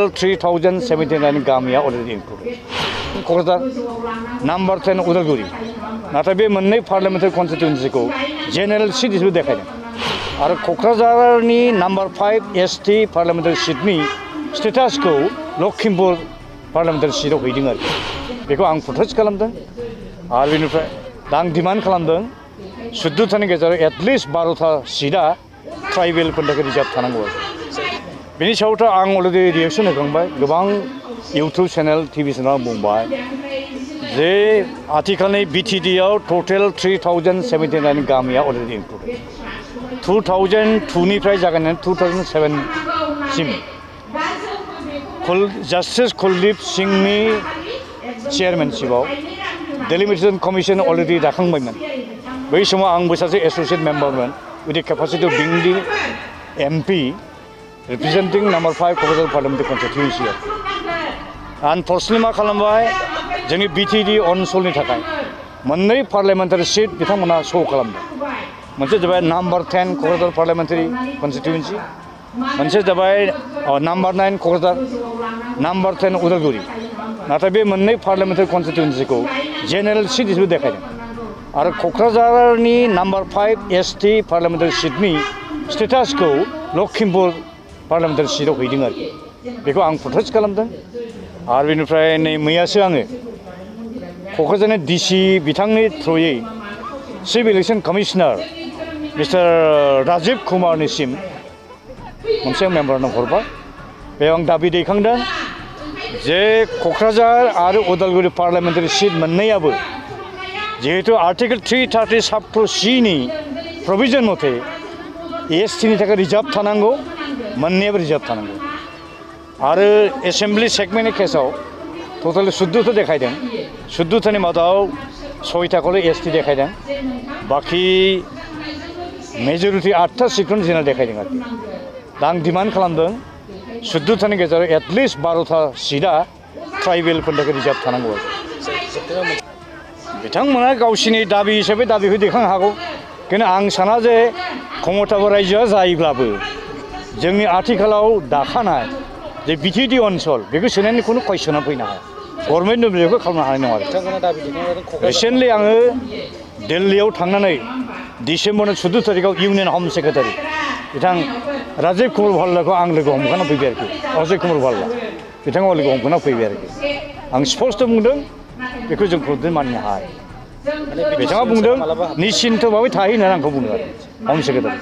3079 गामिया already included Kokrajhar number 10 Udalguri नाथाय बे मोननै पार्लियामेन्टारि कन्स्टिट्युएन्सिखौ जेनेरेल सिट हिसाबै देखायदों आरो क'क्राझारनि नम्बर 5 एसटी पार्लियामेन्टारि सिटनि स्टेटासखौ लखिमपुर पार्लियामेन्टारि सिटआव हैदों आरो बेखौ आं प्रटेस्ट खालामदों आरो बेनिफ्राय दा आं डिमान्ड खालामदों 14थानि गेजेराव एटलिस्ट 12था सिटआ ट्राइबेलफोरनि थाखाय रिजार्भ थानांगौ आरो बेनि सायावथ' आं अलरेडि रिएक्सन होखांबाय गोबां इउटुब चेनेल टिभि चेनेल बुंबाय जे आथिखालनि बिटिडिआव टटेल 3079 गामिया अलरेडि इनक्लुडेड 2002निफ्राय जागायनानै 2007 सिम जस्टिस कुलदीप सिंहनि चेयारमेनशिपआव डेलिमिटेशन कमिशन अलरेडि दाखांबायमोन बै समाव आंबो सासे एसोसिएट मेम्बारमोन with the capacity of being the MP representing number 5 Kokrajhar parliamentary constituency आं पर्सनेलि मा खालामबाय जोंनि बिटिडि ओनसोलनि थाखाय मोननै पार्लियामेन्टारि सिट बिथांमोना शो खालामदों मोनसे जाबाय नम्बर 10 क'क्राझार पार्लियामेन्टारि कन्स्टिट्युएन्सि मोनसे जाबाय नम्बर 9 क'क्राझार नम्बर 10 उदालगुरि नाथाय बे मोननै पार्लियामेन्टारि कन्स्टिट्युएन्सिखौ जेनेरेल सिट हिसाबै देखायदों आरो क'क्राझारनि नम्बर 5 एसटी पार्लियामेन्टारि सिटनि स्टेटासखौ लखिमपुर पार्लियामेन्टारि सिटआव हैदों आरो बेखौ आं प्रटेस्ट खालामदों आरो बेनिफ्राय नै मैयासो आङो क'क्राझारनि डिसि बिथांनि थ्रुयै chief election commissioner mister Rajiv कुमारनिसिम मोनसे मेम'रेन्डाम हरबाय बेयाव आं दाबि दैखांदों जे क'क्राझार आरो उदालगुरि पार्लियामेन्टारि सिट मोननैयाबो जिहेतु आर्टिकेल 330 साब क्ल'ज सिनि प्रभिजन मथे एसटिनि थाखाय रिजार्भ थानांगौ मोननैयाबो रिजार्भ थानांगौ आरो एसेम्बलि सेगमेन्टनि केसाव टटेलि 14था देखायदों 14थानि मादाव 6थाखौल' एसटि देखायदों बाखि मेजरिटि 8था सिटखौनो जेनेरेल देखायदों आरो दा आं डिमान्ड खालामदों 14थानि गेजेराव एटलिस्ट 12था सिटआ ट्राइबेलफोरनि थाखाय रिजार्भ थानांगौ आरो बिथांमोना गावसिनि दाबि हिसाबै दाबिखौ दैखांनो हागौ खिन्थु आं साना जे क्षमताबो रायजोआ जायोब्लाबो जोंनि आथिखालाव दाखानाय जे बिटिडि ओनसोल बेखौ सोनायनि खुनु कुइसना फैनो हाया गभर्नमेन्ट बेखौ खालामनो हानाय नङा आरो रिसेन्टलि आङो दिल्लीयाव थांनानै डिसेम्बरनि 14 तारिखआव इउनियन हम सेक्रेटारि बिथां राजीव कुमार भाल्लाखौ आं लोगो हमखाना फैबाय आरोखि अजय कुमार भाल्ला बिथाङा लोगो हमखाना फैबाय आरोखि आं स्पष्ट बुंदों बेखौ जों खुद मानिनो हाया बिथाङा बुंदों निश्चिन्तभाबै थाहै होननानै आंखौ बुंदों आरो हम सेक्रेटारि